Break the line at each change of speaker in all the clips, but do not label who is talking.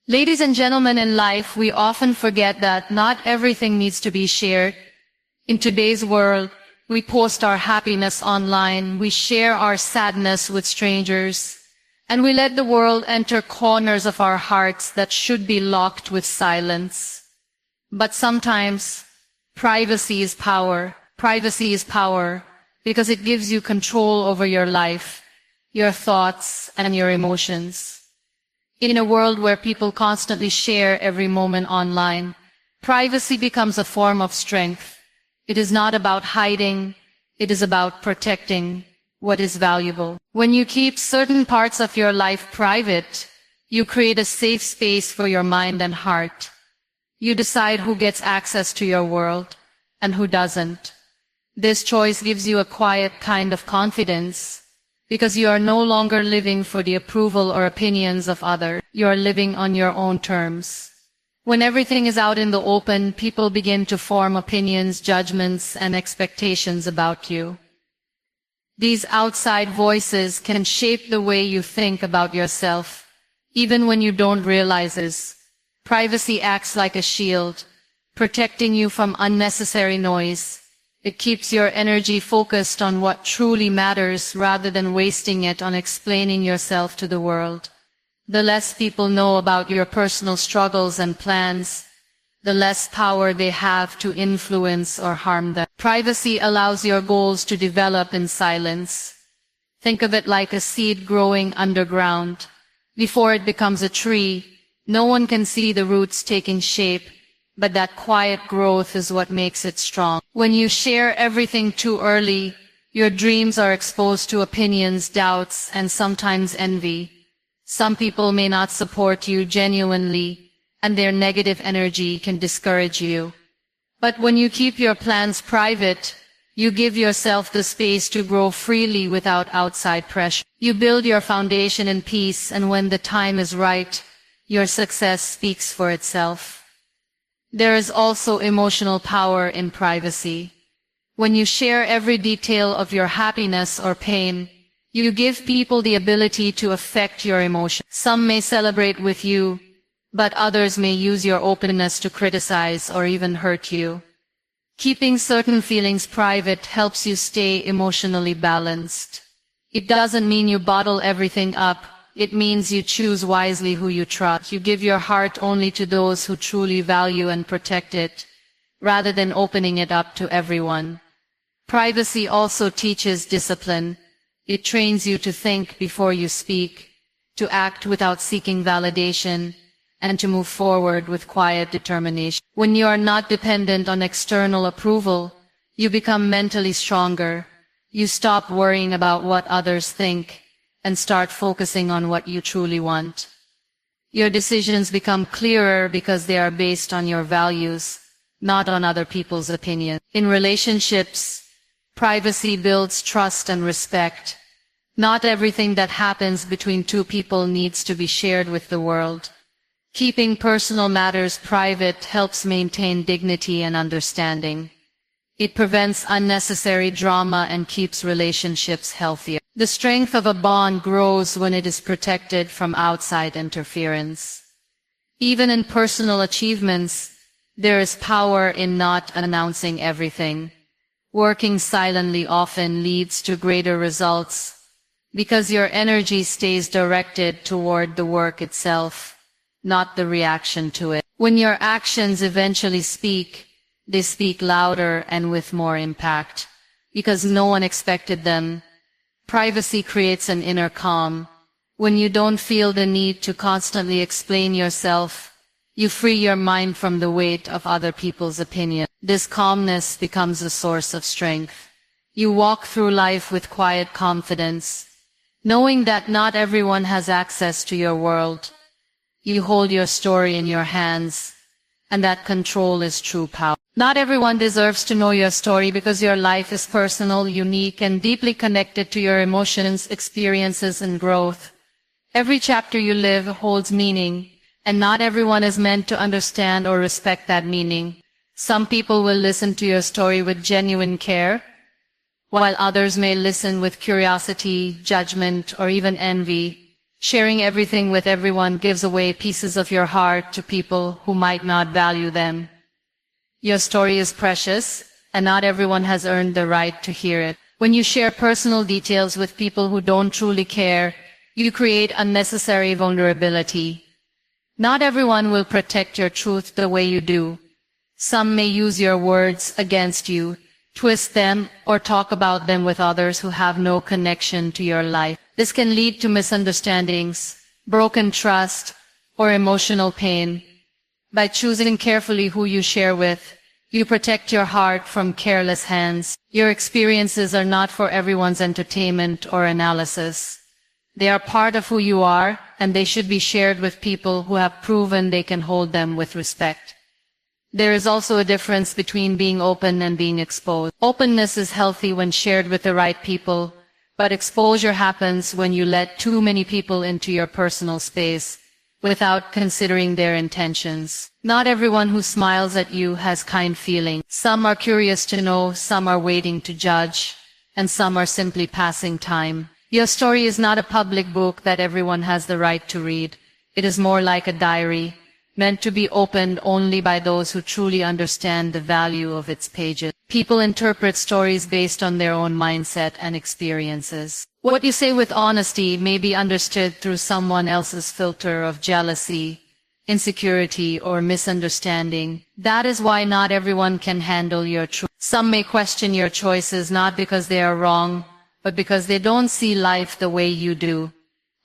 Ladies and gentlemen, in life, we often forget that not everything needs to be shared. In today's world, we post our happiness online, we share our sadness with strangers, and we let the world enter corners of our hearts that should be locked with silence. But sometimes, privacy is power. Privacy is power because it gives you control over your life, your thoughts, and your emotions. In a world where people constantly share every moment online, privacy becomes a form of strength. It is not about hiding, it is about protecting what is valuable. When you keep certain parts of your life private, you create a safe space for your mind and heart. You decide who gets access to your world and who doesn't. This choice gives you a quiet kind of confidence, because you are no longer living for the approval or opinions of others. You are living on your own terms. When everything is out in the open, people begin to form opinions, judgments, and expectations about you. These outside voices can shape the way you think about yourself, even when you don't realize it. Privacy acts like a shield, protecting you from unnecessary noise. It keeps your energy focused on what truly matters rather than wasting it on explaining yourself to the world. The less people know about your personal struggles and plans, the less power they have to influence or harm them. Privacy allows your goals to develop in silence. Think of it like a seed growing underground. Before it becomes a tree, no one can see the roots taking shape, but that quiet growth is what makes it strong. When you share everything too early, your dreams are exposed to opinions, doubts, and sometimes envy. Some people may not support you genuinely, and their negative energy can discourage you. But when you keep your plans private, you give yourself the space to grow freely without outside pressure. You build your foundation in peace, and when the time is right, your success speaks for itself. There is also emotional power in privacy. When you share every detail of your happiness or pain, you give people the ability to affect your emotions. Some may celebrate with you, but others may use your openness to criticize or even hurt you. Keeping certain feelings private helps you stay emotionally balanced. It doesn't mean you bottle everything up. It means you choose wisely who you trust. You give your heart only to those who truly value and protect it, rather than opening it up to everyone. Privacy also teaches discipline. It trains you to think before you speak, to act without seeking validation, and to move forward with quiet determination. When you are not dependent on external approval, you become mentally stronger. You stop worrying about what others think and start focusing on what you truly want. Your decisions become clearer because they are based on your values, not on other people's opinions. In relationships, privacy builds trust and respect. Not everything that happens between two people needs to be shared with the world. Keeping personal matters private helps maintain dignity and understanding. It prevents unnecessary drama and keeps relationships healthier. The strength of a bond grows when it is protected from outside interference. Even in personal achievements, there is power in not announcing everything. Working silently often leads to greater results because your energy stays directed toward the work itself, not the reaction to it. When your actions eventually speak, they speak louder and with more impact because no one expected them. Privacy creates an inner calm. When you don't feel the need to constantly explain yourself, you free your mind from the weight of other people's opinion. This calmness becomes a source of strength. You walk through life with quiet confidence, knowing that not everyone has access to your world. You hold your story in your hands, and that control is true power. Not everyone deserves to know your story because your life is personal, unique, and deeply connected to your emotions, experiences, and growth. Every chapter you live holds meaning, and not everyone is meant to understand or respect that meaning. Some people will listen to your story with genuine care, while others may listen with curiosity, judgment, or even envy. Sharing everything with everyone gives away pieces of your heart to people who might not value them. Your story is precious, and not everyone has earned the right to hear it. When you share personal details with people who don't truly care, you create unnecessary vulnerability. Not everyone will protect your truth the way you do. Some may use your words against you, twist them, or talk about them with others who have no connection to your life. This can lead to misunderstandings, broken trust, or emotional pain. By choosing carefully who you share with, you protect your heart from careless hands. Your experiences are not for everyone's entertainment or analysis. They are part of who you are, and they should be shared with people who have proven they can hold them with respect. There is also a difference between being open and being exposed. Openness is healthy when shared with the right people, but exposure happens when you let too many people into your personal space without considering their intentions. Not everyone who smiles at you has kind feelings. Some are curious to know, some are waiting to judge, and some are simply passing time. Your story is not a public book that everyone has the right to read. It is more like a diary, meant to be opened only by those who truly understand the value of its pages. People interpret stories based on their own mindset and experiences. What you say with honesty may be understood through someone else's filter of jealousy, insecurity, or misunderstanding. That is why not everyone can handle your truth. Some may question your choices not because they are wrong, but because they don't see life the way you do.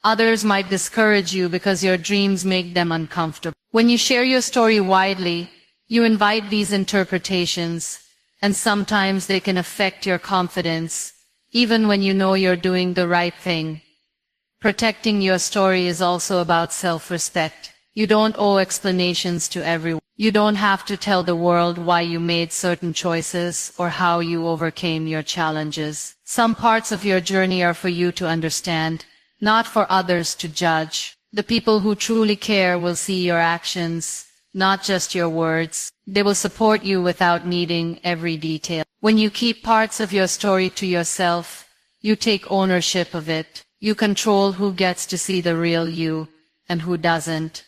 Others might discourage you because your dreams make them uncomfortable. When you share your story widely, you invite these interpretations, and sometimes they can affect your confidence, even when you know you're doing the right thing. Protecting your story is also about self-respect. You don't owe explanations to everyone. You don't have to tell the world why you made certain choices or how you overcame your challenges. Some parts of your journey are for you to understand, not for others to judge. The people who truly care will see your actions, not just your words. They will support you without needing every detail. When you keep parts of your story to yourself, you take ownership of it. You control who gets to see the real you and who doesn't.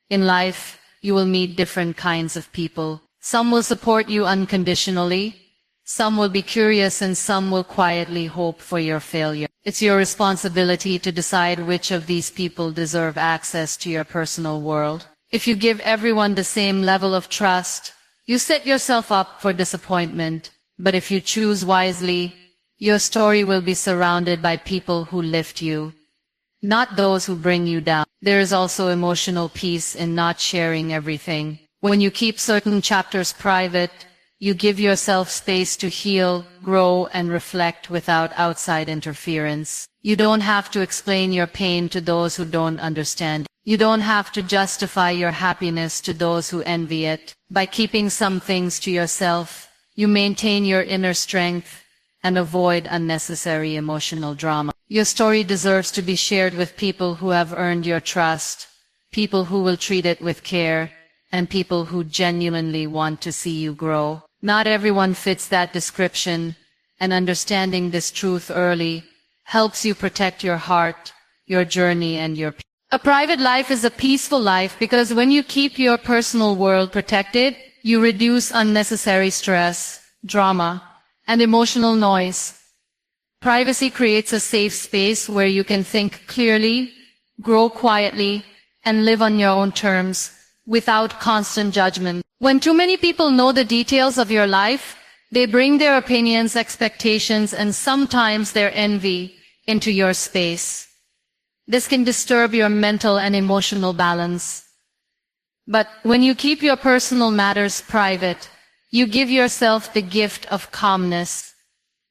In life, you will meet different kinds of people. Some will support you unconditionally, some will be curious, and some will quietly hope for your failure. It's your responsibility to decide which of these people deserve access to your personal world. If you give everyone the same level of trust, you set yourself up for disappointment. But if you choose wisely, your story will be surrounded by people who lift you, not those who bring you down. There is also emotional peace in not sharing everything. When you keep certain chapters private, you give yourself space to heal, grow, and reflect without outside interference. You don't have to explain your pain to those who don't understand. You don't have to justify your happiness to those who envy it. By keeping some things to yourself, you maintain your inner strength and avoid unnecessary emotional drama. Your story deserves to be shared with people who have earned your trust, people who will treat it with care, and people who genuinely want to see you grow. Not everyone fits that description, and understanding this truth early helps you protect your heart, your journey, and your peace. A private life is a peaceful life because when you keep your personal world protected, you reduce unnecessary stress, drama, and emotional noise. Privacy creates a safe space where you can think clearly, grow quietly, and live on your own terms without constant judgment. When too many people know the details of your life, they bring their opinions, expectations, and sometimes their envy into your space. This can disturb your mental and emotional balance. But when you keep your personal matters private, you give yourself the gift of calmness.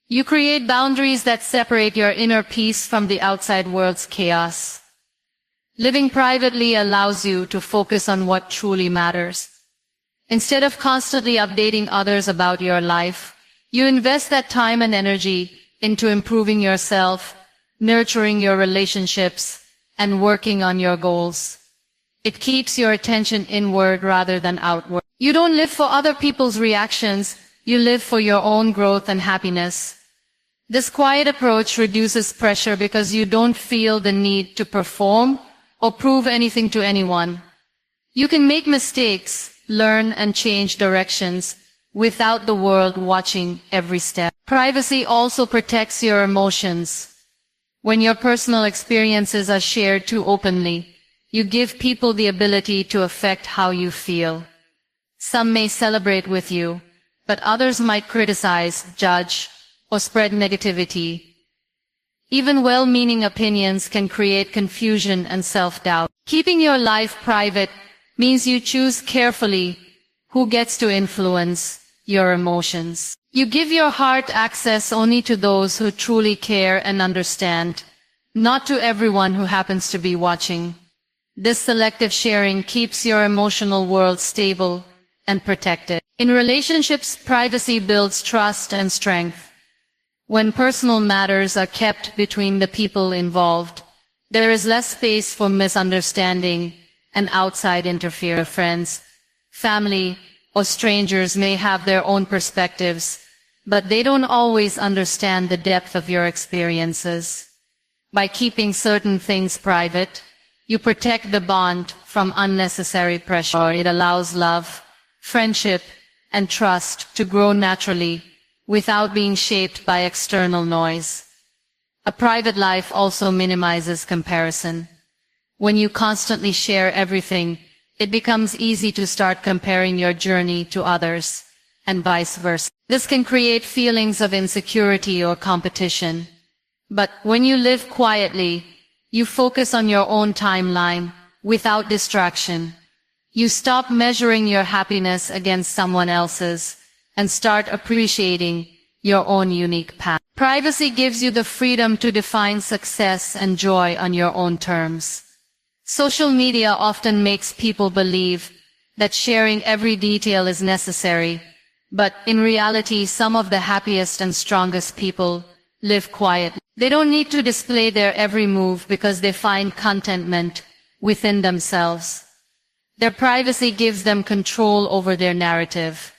You create boundaries that separate your inner peace from the outside world's chaos. Living privately allows you to focus on what truly matters. Instead of constantly updating others about your life, you invest that time and energy into improving yourself, nurturing your relationships, and working on your goals. It keeps your attention inward rather than outward. You don't live for other people's reactions, you live for your own growth and happiness. This quiet approach reduces pressure because you don't feel the need to perform or prove anything to anyone. You can make mistakes, learn and change directions without the world watching every step. Privacy also protects your emotions. When your personal experiences are shared too openly, you give people the ability to affect how you feel. Some may celebrate with you, but others might criticize, judge, or spread negativity. Even well-meaning opinions can create confusion and self-doubt. Keeping your life private means you choose carefully who gets to influence your emotions. You give your heart access only to those who truly care and understand, not to everyone who happens to be watching. This selective sharing keeps your emotional world stable and protected. In relationships, privacy builds trust and strength. When personal matters are kept between the people involved, there is less space for misunderstanding and outside interference. Friends, family, or strangers may have their own perspectives, but they don't always understand the depth of your experiences. By keeping certain things private, you protect the bond from unnecessary pressure. It allows love, friendship, and trust to grow naturally without being shaped by external noise. A private life also minimizes comparison. When you constantly share everything, it becomes easy to start comparing your journey to others, and vice versa. This can create feelings of insecurity or competition. But when you live quietly, you focus on your own timeline, without distraction. You stop measuring your happiness against someone else's, and start appreciating your own unique path. Privacy gives you the freedom to define success and joy on your own terms. Social media often makes people believe that sharing every detail is necessary, but in reality, some of the happiest and strongest people live quietly. They don't need to display their every move because they find contentment within themselves. Their privacy gives them control over their narrative.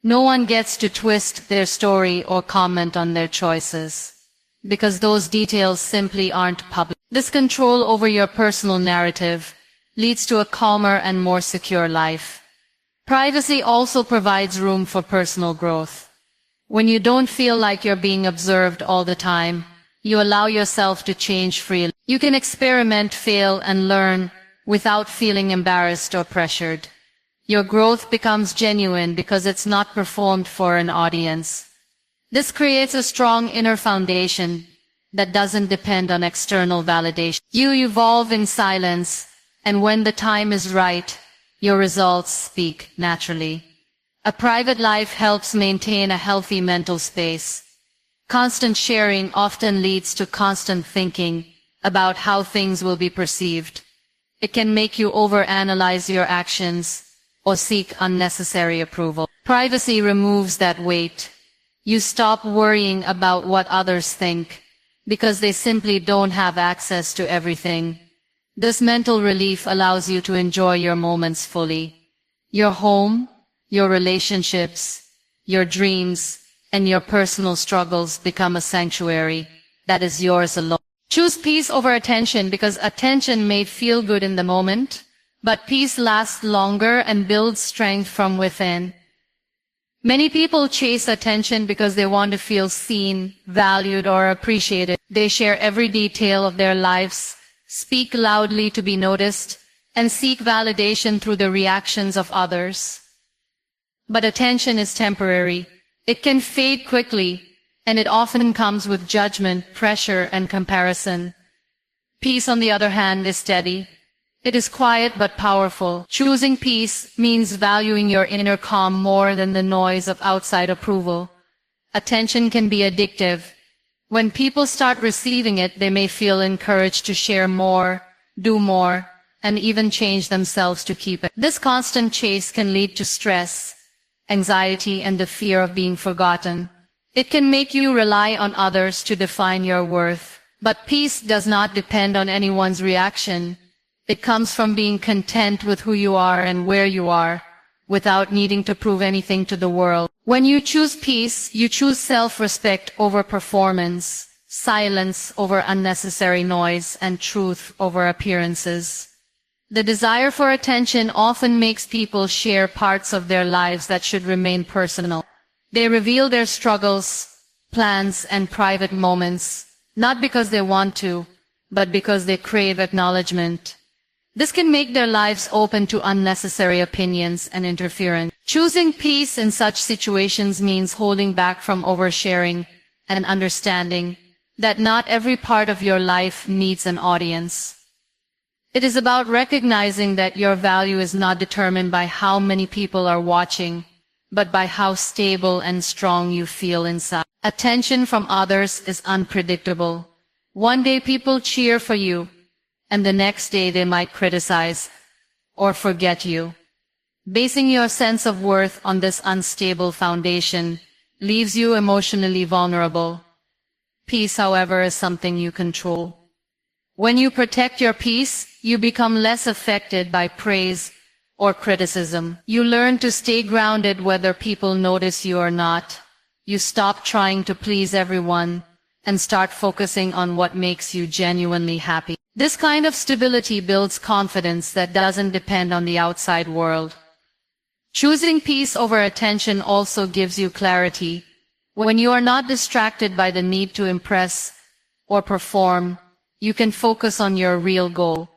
No one gets to twist their story or comment on their choices, because those details simply aren't public. This control over your personal narrative leads to a calmer and more secure life. Privacy also provides room for personal growth. When you don't feel like you're being observed all the time, you allow yourself to change freely. You can experiment, fail, and learn without feeling embarrassed or pressured. Your growth becomes genuine because it's not performed for an audience. This creates a strong inner foundation that doesn't depend on external validation. You evolve in silence, and when the time is right, your results speak naturally. A private life helps maintain a healthy mental space. Constant sharing often leads to constant thinking about how things will be perceived. It can make you overanalyze your actions or seek unnecessary approval. Privacy removes that weight. You stop worrying about what others think, because they simply don't have access to everything. This mental relief allows you to enjoy your moments fully. Your home, your relationships, your dreams, and your personal struggles become a sanctuary that is yours alone. Choose peace over attention because attention may feel good in the moment, but peace lasts longer and builds strength from within. Many people chase attention because they want to feel seen, valued, or appreciated. They share every detail of their lives, speak loudly to be noticed, and seek validation through the reactions of others. But attention is temporary. It can fade quickly, and it often comes with judgment, pressure, and comparison. Peace, on the other hand, is steady. It is quiet but powerful. Choosing peace means valuing your inner calm more than the noise of outside approval. Attention can be addictive. When people start receiving it, they may feel encouraged to share more, do more, and even change themselves to keep it. This constant chase can lead to stress, anxiety, and the fear of being forgotten. It can make you rely on others to define your worth. But peace does not depend on anyone's reaction. It comes from being content with who you are and where you are, without needing to prove anything to the world. When you choose peace, you choose self-respect over performance, silence over unnecessary noise, and truth over appearances. The desire for attention often makes people share parts of their lives that should remain personal. They reveal their struggles, plans, and private moments, not because they want to, but because they crave acknowledgement. This can make their lives open to unnecessary opinions and interference. Choosing peace in such situations means holding back from oversharing and understanding that not every part of your life needs an audience. It is about recognizing that your value is not determined by how many people are watching, but by how stable and strong you feel inside. Attention from others is unpredictable. One day people cheer for you, and the next day they might criticize or forget you. Basing your sense of worth on this unstable foundation leaves you emotionally vulnerable. Peace, however, is something you control. When you protect your peace, you become less affected by praise or criticism. You learn to stay grounded whether people notice you or not. You stop trying to please everyone and start focusing on what makes you genuinely happy. This kind of stability builds confidence that doesn't depend on the outside world. Choosing peace over attention also gives you clarity. When you are not distracted by the need to impress or perform, you can focus on your real goal.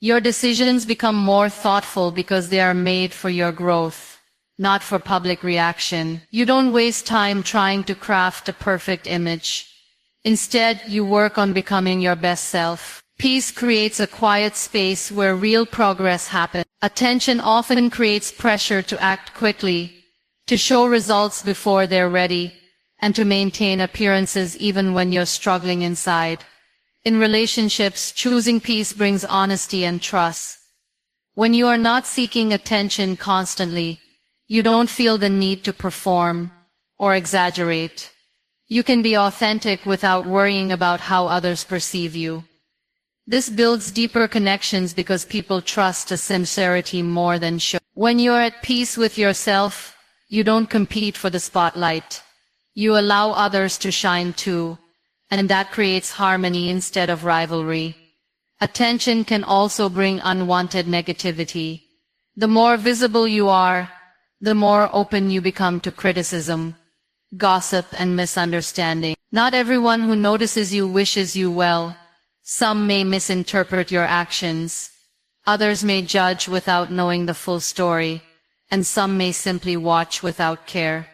Your decisions become more thoughtful because they are made for your growth, not for public reaction. You don't waste time trying to craft a perfect image. Instead, you work on becoming your best self. Peace creates a quiet space where real progress happens. Attention often creates pressure to act quickly, to show results before they're ready, and to maintain appearances even when you're struggling inside. In relationships, choosing peace brings honesty and trust. When you are not seeking attention constantly, you don't feel the need to perform or exaggerate. You can be authentic without worrying about how others perceive you. This builds deeper connections because people trust a sincerity more than show. When you're at peace with yourself, you don't compete for the spotlight. You allow others to shine too, and that creates harmony instead of rivalry. Attention can also bring unwanted negativity. The more visible you are, the more open you become to criticism, gossip, and misunderstanding. Not everyone who notices you wishes you well. Some may misinterpret your actions. Others may judge without knowing the full story, and some may simply watch without care.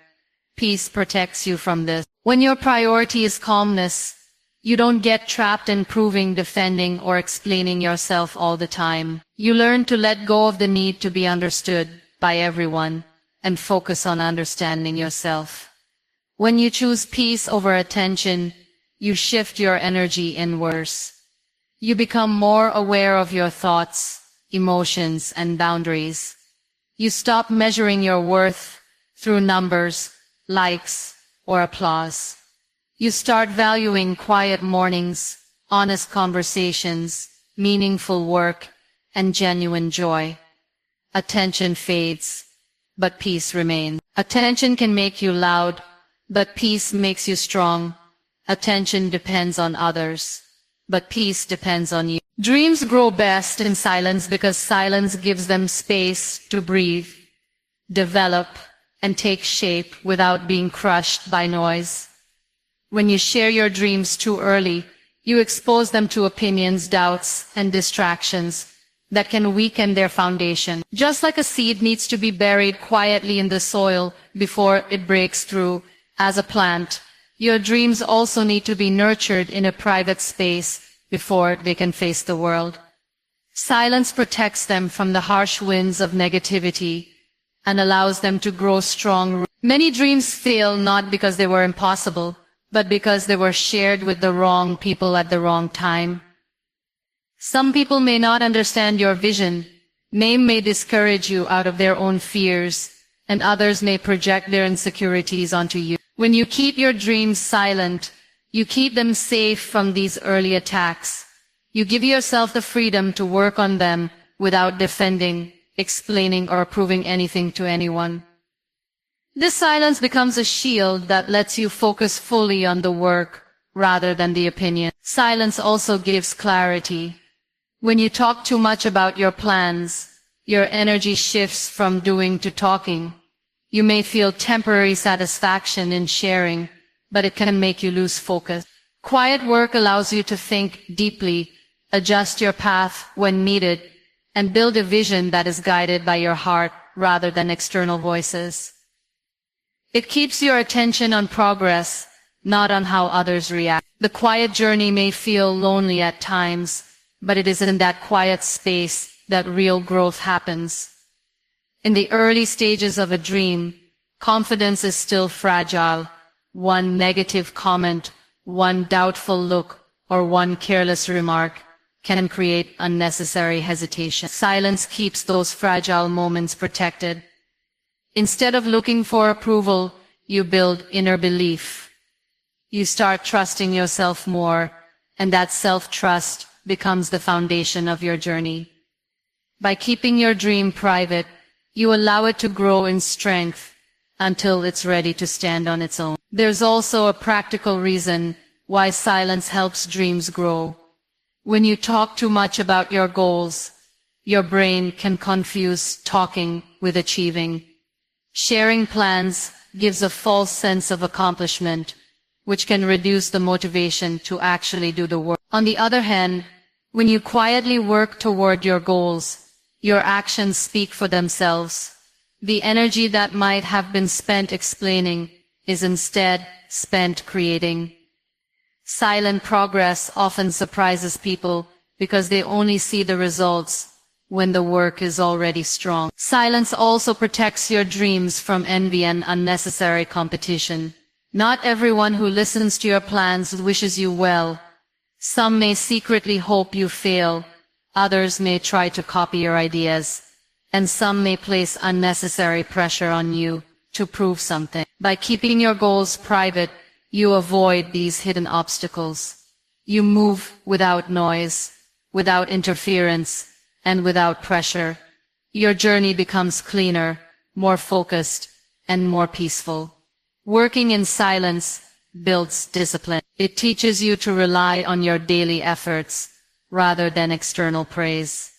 Peace protects you from this. When your priority is calmness, you don't get trapped in proving, defending, or explaining yourself all the time. You learn to let go of the need to be understood by everyone and focus on understanding yourself. When you choose peace over attention, you shift your energy inwards. You become more aware of your thoughts, emotions, and boundaries. You stop measuring your worth through numbers, likes, or applause. You start valuing quiet mornings, honest conversations, meaningful work, and genuine joy. Attention fades, but peace remains. Attention can make you loud, but peace makes you strong. Attention depends on others, but peace depends on you. Dreams grow best in silence because silence gives them space to breathe, develop, and take shape without being crushed by noise. When you share your dreams too early, you expose them to opinions, doubts, and distractions that can weaken their foundation. Just like a seed needs to be buried quietly in the soil before it breaks through as a plant, your dreams also need to be nurtured in a private space before they can face the world. Silence protects them from the harsh winds of negativity and allows them to grow strong. Many dreams fail not because they were impossible, but because they were shared with the wrong people at the wrong time. Some people may not understand your vision, may discourage you out of their own fears, and others may project their insecurities onto you. When you keep your dreams silent, you keep them safe from these early attacks. You give yourself the freedom to work on them without defending explaining or proving anything to anyone. This silence becomes a shield that lets you focus fully on the work rather than the opinion. Silence also gives clarity. When you talk too much about your plans, your energy shifts from doing to talking. You may feel temporary satisfaction in sharing, but it can make you lose focus. Quiet work allows you to think deeply, adjust your path when needed, and build a vision that is guided by your heart rather than external voices. It keeps your attention on progress, not on how others react. The quiet journey may feel lonely at times, but it is in that quiet space that real growth happens. In the early stages of a dream, confidence is still fragile. One negative comment, one doubtful look, or one careless remark can create unnecessary hesitation. Silence keeps those fragile moments protected. Instead of looking for approval, you build inner belief. You start trusting yourself more, and that self-trust becomes the foundation of your journey. By keeping your dream private, you allow it to grow in strength until it's ready to stand on its own. There's also a practical reason why silence helps dreams grow. When you talk too much about your goals, your brain can confuse talking with achieving. Sharing plans gives a false sense of accomplishment, which can reduce the motivation to actually do the work. On the other hand, when you quietly work toward your goals, your actions speak for themselves. The energy that might have been spent explaining is instead spent creating. Silent progress often surprises people because they only see the results when the work is already strong. Silence also protects your dreams from envy and unnecessary competition. Not everyone who listens to your plans wishes you well. Some may secretly hope you fail, others may try to copy your ideas, and some may place unnecessary pressure on you to prove something. By keeping your goals private, you avoid these hidden obstacles. You move without noise, without interference, and without pressure. Your journey becomes cleaner, more focused, and more peaceful. Working in silence builds discipline. It teaches you to rely on your daily efforts rather than external praise.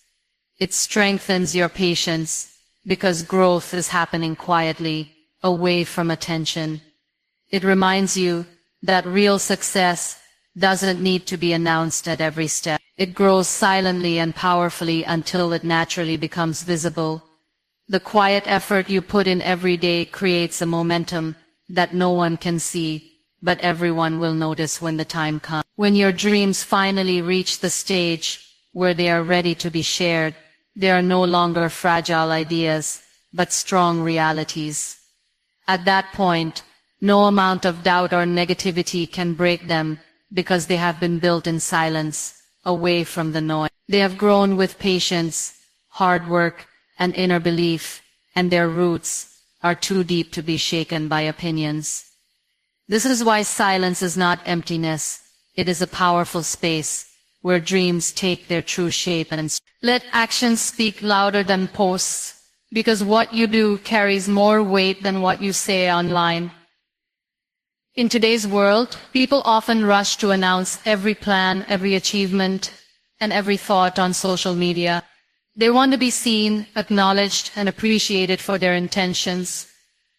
It strengthens your patience because growth is happening quietly, away from attention. It reminds you that real success doesn't need to be announced at every step. It grows silently and powerfully until it naturally becomes visible. The quiet effort you put in every day creates a momentum that no one can see, but everyone will notice when the time comes. When your dreams finally reach the stage where they are ready to be shared, they are no longer fragile ideas, but strong realities. At that point, no amount of doubt or negativity can break them because they have been built in silence, away from the noise. They have grown with patience, hard work, and inner belief, and their roots are too deep to be shaken by opinions. This is why silence is not emptiness. It is a powerful space where dreams take their true shape. And let actions speak louder than posts, because what you do carries more weight than what you say online. In today's world, people often rush to announce every plan, every achievement, and every thought on social media. They want to be seen, acknowledged, and appreciated for their intentions,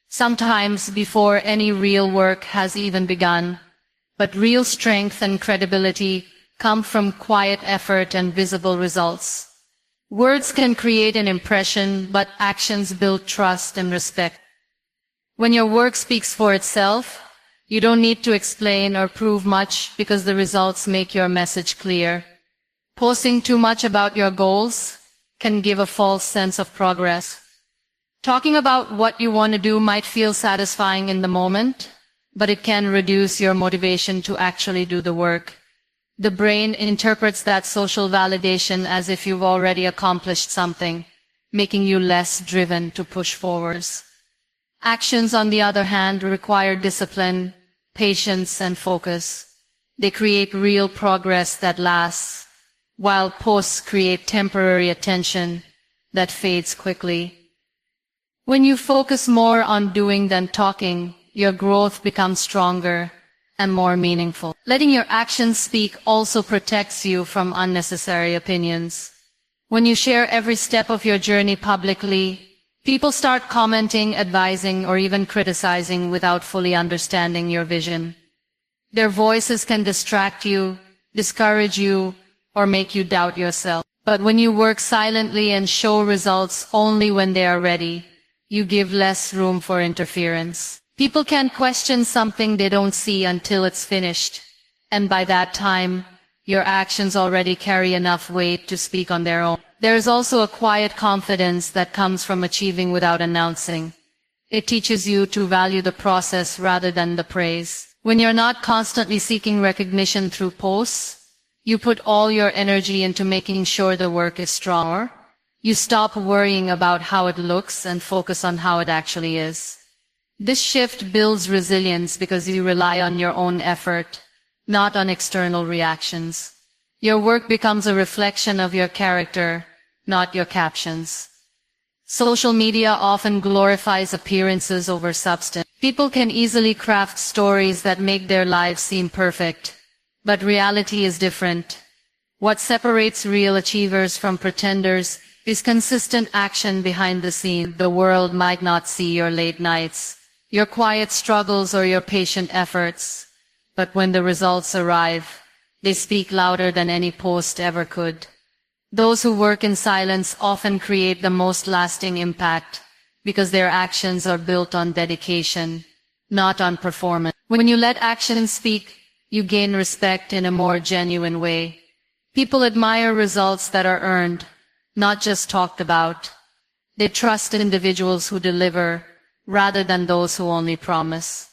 sometimes before any real work has even begun. But real strength and credibility come from quiet effort and visible results. Words can create an impression, but actions build trust and respect. When your work speaks for itself, you don't need to explain or prove much because the results make your message clear. Posting too much about your goals can give a false sense of progress. Talking about what you want to do might feel satisfying in the moment, but it can reduce your motivation to actually do the work. The brain interprets that social validation as if you've already accomplished something, making you less driven to push forwards. Actions, on the other hand, require discipline, patience, and focus. They create real progress that lasts. While posts create temporary attention, that fades quickly. When you focus more on doing than talking, your growth becomes stronger and more meaningful. Letting your actions speak also protects you from unnecessary opinions. When you share every step of your journey publicly, people start commenting, advising, or even criticizing without fully understanding your vision. Their voices can distract you, discourage you, or make you doubt yourself. But when you work silently and show results only when they are ready, you give less room for interference. People can question something they don't see until it's finished, and by that time, your actions already carry enough weight to speak on their own. There is also a quiet confidence that comes from achieving without announcing. It teaches you to value the process rather than the praise. When you're not constantly seeking recognition through posts, you put all your energy into making sure the work is stronger. You stop worrying about how it looks and focus on how it actually is. This shift builds resilience because you rely on your own effort, not on external reactions. Your work becomes a reflection of your character, not your captions. Social media often glorifies appearances over substance. People can easily craft stories that make their lives seem perfect, but reality is different. What separates real achievers from pretenders is consistent action behind the scenes. The world might not see your late nights, your quiet struggles, or your patient efforts, but when the results arrive, they speak louder than any post ever could. Those who work in silence often create the most lasting impact because their actions are built on dedication, not on performance. When you let actions speak, you gain respect in a more genuine way. People admire results that are earned, not just talked about. They trust individuals who deliver rather than those who only promise.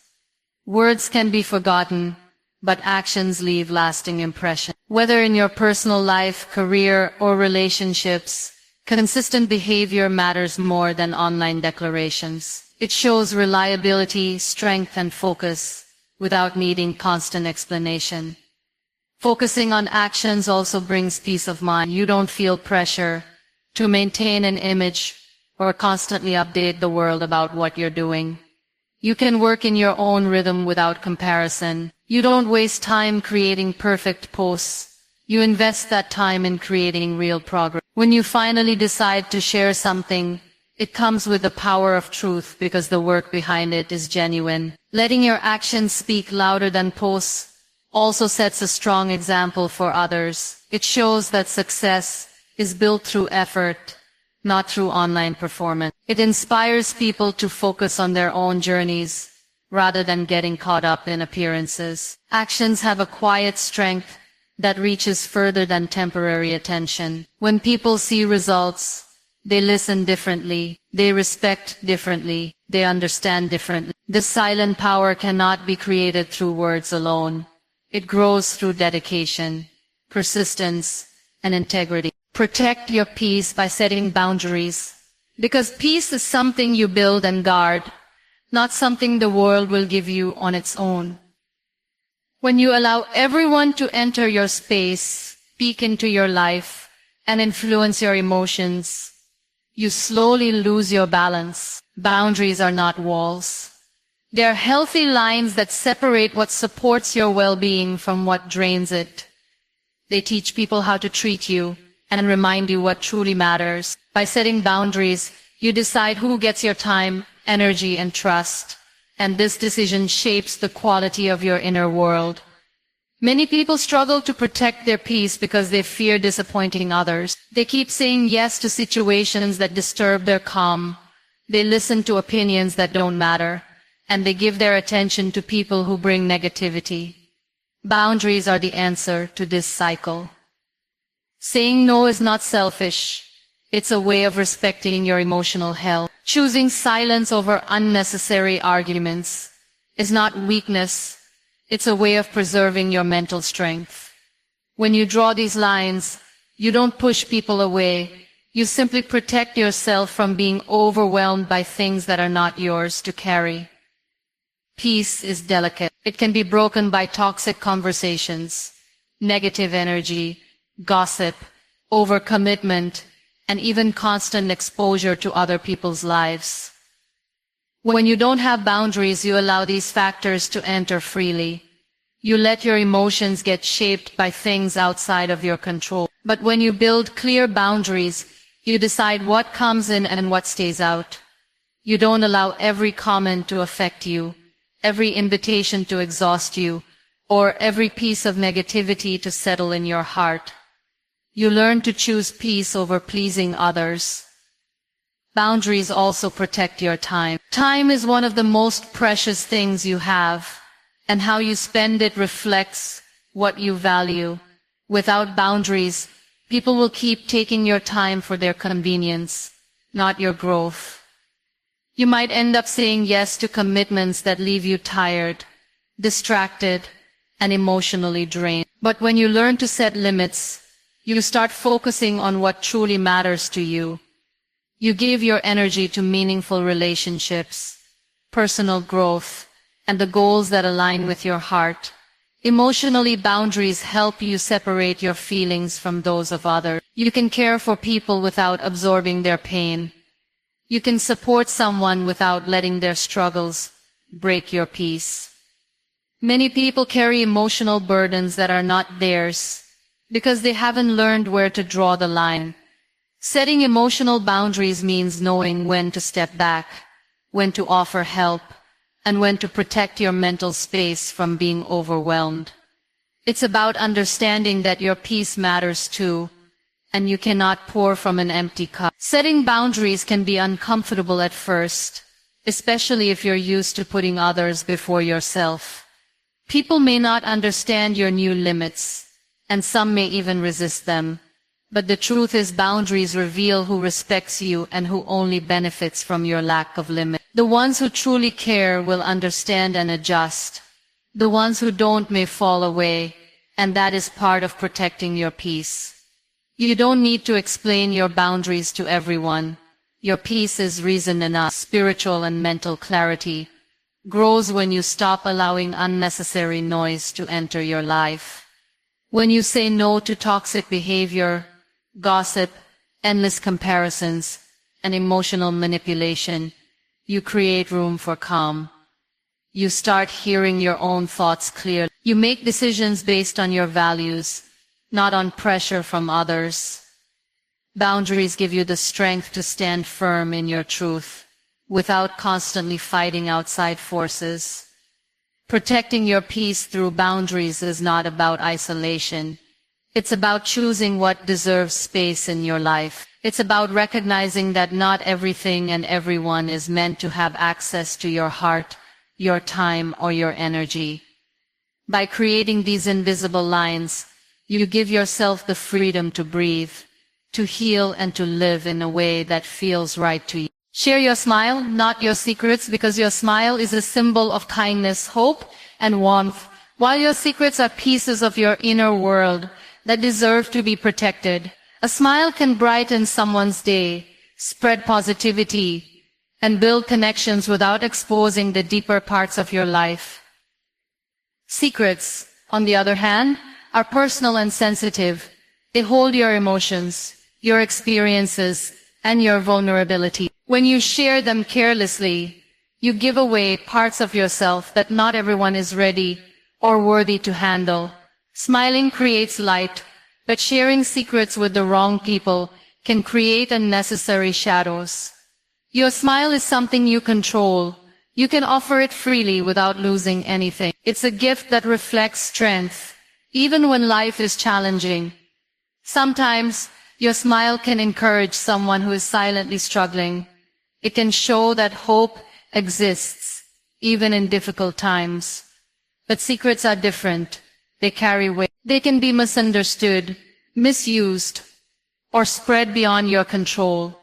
Words can be forgotten, but actions leave lasting impressions. Whether in your personal life, career, or relationships, consistent behavior matters more than online declarations. It shows reliability, strength, and focus without needing constant explanation. Focusing on actions also brings peace of mind. You don't feel pressure to maintain an image or constantly update the world about what you're doing. You can work in your own rhythm without comparison. You don't waste time creating perfect posts. You invest that time in creating real progress. When you finally decide to share something, it comes with the power of truth because the work behind it is genuine. Letting your actions speak louder than posts also sets a strong example for others. It shows that success is built through effort, not through online performance. It inspires people to focus on their own journeys rather than getting caught up in appearances. Actions have a quiet strength that reaches further than temporary attention. When people see results, they listen differently, they respect differently, they understand differently. This silent power cannot be created through words alone. It grows through dedication, persistence, and integrity. Protect your peace by setting boundaries, because peace is something you build and guard, not something the world will give you on its own. When you allow everyone to enter your space, peek into your life, and influence your emotions, you slowly lose your balance. Boundaries are not walls. They are healthy lines that separate what supports your well-being from what drains it. They teach people how to treat you and remind you what truly matters. By setting boundaries, you decide who gets your time, energy, and trust, and this decision shapes the quality of your inner world. Many people struggle to protect their peace because they fear disappointing others. They keep saying yes to situations that disturb their calm. They listen to opinions that don't matter, and they give their attention to people who bring negativity. Boundaries are the answer to this cycle. Saying no is not selfish. It's a way of respecting your emotional health. Choosing silence over unnecessary arguments is not weakness. It's a way of preserving your mental strength. When you draw these lines, you don't push people away. You simply protect yourself from being overwhelmed by things that are not yours to carry. Peace is delicate. It can be broken by toxic conversations, negative energy, gossip, overcommitment, and even constant exposure to other people's lives. When you don't have boundaries, you allow these factors to enter freely. You let your emotions get shaped by things outside of your control. But when you build clear boundaries, you decide what comes in and what stays out. You don't allow every comment to affect you, every invitation to exhaust you, or every piece of negativity to settle in your heart. You learn to choose peace over pleasing others. Boundaries also protect your time. Time is one of the most precious things you have, and how you spend it reflects what you value. Without boundaries, people will keep taking your time for their convenience, not your growth. You might end up saying yes to commitments that leave you tired, distracted, and emotionally drained. But when you learn to set limits, you start focusing on what truly matters to you. You give your energy to meaningful relationships, personal growth, and the goals that align with your heart. Emotionally, boundaries help you separate your feelings from those of others. You can care for people without absorbing their pain. You can support someone without letting their struggles break your peace. Many people carry emotional burdens that are not theirs because they haven't learned where to draw the line. Setting emotional boundaries means knowing when to step back, when to offer help, and when to protect your mental space from being overwhelmed. It's about understanding that your peace matters too, and you cannot pour from an empty cup. Setting boundaries can be uncomfortable at first, especially if you're used to putting others before yourself. People may not understand your new limits, and some may even resist them. But the truth is, boundaries reveal who respects you and who only benefits from your lack of limit. The ones who truly care will understand and adjust. The ones who don't may fall away, and that is part of protecting your peace. You don't need to explain your boundaries to everyone. Your peace is reason enough. Spiritual and mental clarity grows when you stop allowing unnecessary noise to enter your life. When you say no to toxic behavior, gossip, endless comparisons, and emotional manipulation, you create room for calm. You start hearing your own thoughts clearly. You make decisions based on your values, not on pressure from others. Boundaries give you the strength to stand firm in your truth, without constantly fighting outside forces. Protecting your peace through boundaries is not about isolation. It's about choosing what deserves space in your life. It's about recognizing that not everything and everyone is meant to have access to your heart, your time, or your energy. By creating these invisible lines, you give yourself the freedom to breathe, to heal, and to live in a way that feels right to you. Share your smile, not your secrets, because your smile is a symbol of kindness, hope, and warmth, while your secrets are pieces of your inner world that deserve to be protected. A smile can brighten someone's day, spread positivity, and build connections without exposing the deeper parts of your life. Secrets, on the other hand, are personal and sensitive. They hold your emotions, your experiences, and your vulnerability. When you share them carelessly, you give away parts of yourself that not everyone is ready or worthy to handle. Smiling creates light, but sharing secrets with the wrong people can create unnecessary shadows. Your smile is something you control. You can offer it freely without losing anything. It's a gift that reflects strength, even when life is challenging. Sometimes, your smile can encourage someone who is silently struggling. It can show that hope exists, even in difficult times. But secrets are different. They carry weight. They can be misunderstood, misused, or spread beyond your control.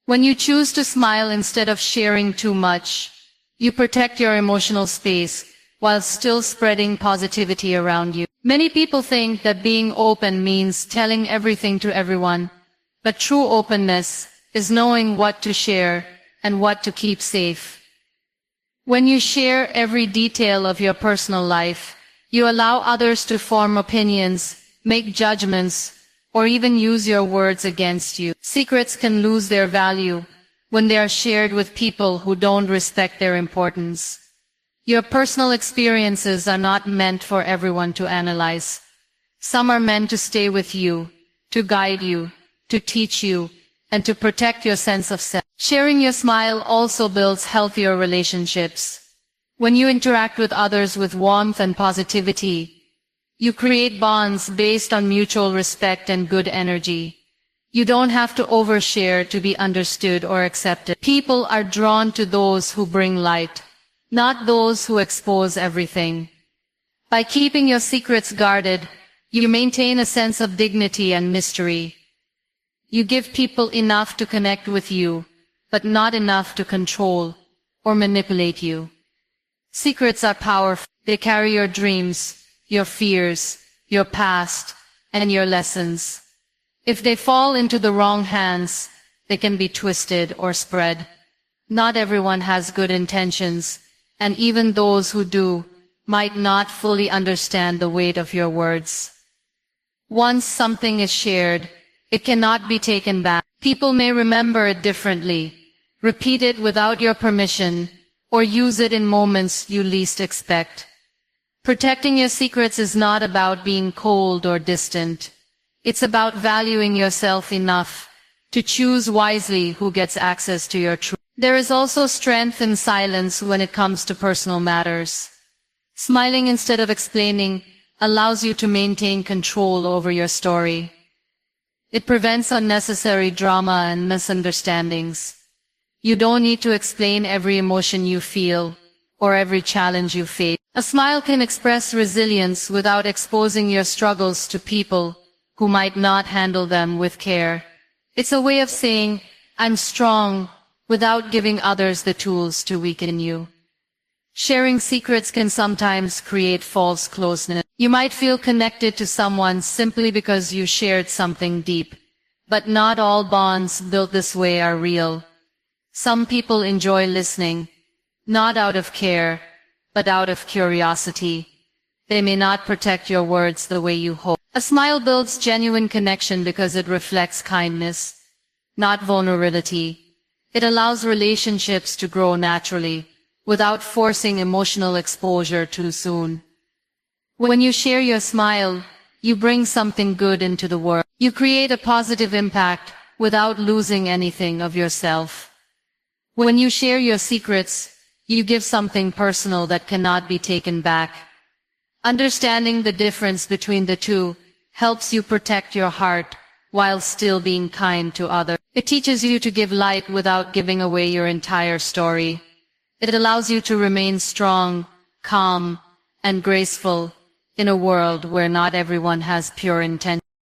When you choose to smile instead of sharing too much, you protect your emotional space while still spreading positivity around you. Many people think that being open means telling everything to everyone, but true openness is knowing what to share and what to keep safe. When you share every detail of your personal life, you allow others to form opinions, make judgments, or even use your words against you. Secrets can lose their value when they are shared with people who don't respect their importance. Your personal experiences are not meant for everyone to analyze. Some are meant to stay with you, to guide you, to teach you, and to protect your sense of self. Sharing your smile also builds healthier relationships. When you interact with others with warmth and positivity, you create bonds based on mutual respect and good energy. You don't have to overshare to be understood or accepted. People are drawn to those who bring light, not those who expose everything. By keeping your secrets guarded, you maintain a sense of dignity and mystery. You give people enough to connect with you, but not enough to control or manipulate you. Secrets are powerful. They carry your dreams, your fears, your past, and your lessons. If they fall into the wrong hands, they can be twisted or spread. Not everyone has good intentions, and even those who do might not fully understand the weight of your words. Once something is shared, it cannot be taken back. People may remember it differently, repeat it without your permission, or use it in moments you least expect. Protecting your secrets is not about being cold or distant. It's about valuing yourself enough to choose wisely who gets access to your truth. There is also strength in silence when it comes to personal matters. Smiling instead of explaining allows you to maintain control over your story. It prevents unnecessary drama and misunderstandings. You don't need to explain every emotion you feel or every challenge you face. A smile can express resilience without exposing your struggles to people who might not handle them with care. It's a way of saying, I'm strong, without giving others the tools to weaken you. Sharing secrets can sometimes create false closeness. You might feel connected to someone simply because you shared something deep, but not all bonds built this way are real. Some people enjoy listening, not out of care, but out of curiosity. They may not protect your words the way you hope. A smile builds genuine connection because it reflects kindness, not vulnerability. It allows relationships to grow naturally, without forcing emotional exposure too soon. When you share your smile, you bring something good into the world. You create a positive impact without losing anything of yourself. When you share your secrets, you give something personal that cannot be taken back. Understanding the difference between the two helps you protect your heart while still being kind to others. It teaches you to give light without giving away your entire story. It allows you to remain strong, calm, and graceful in a world where not everyone has pure intent.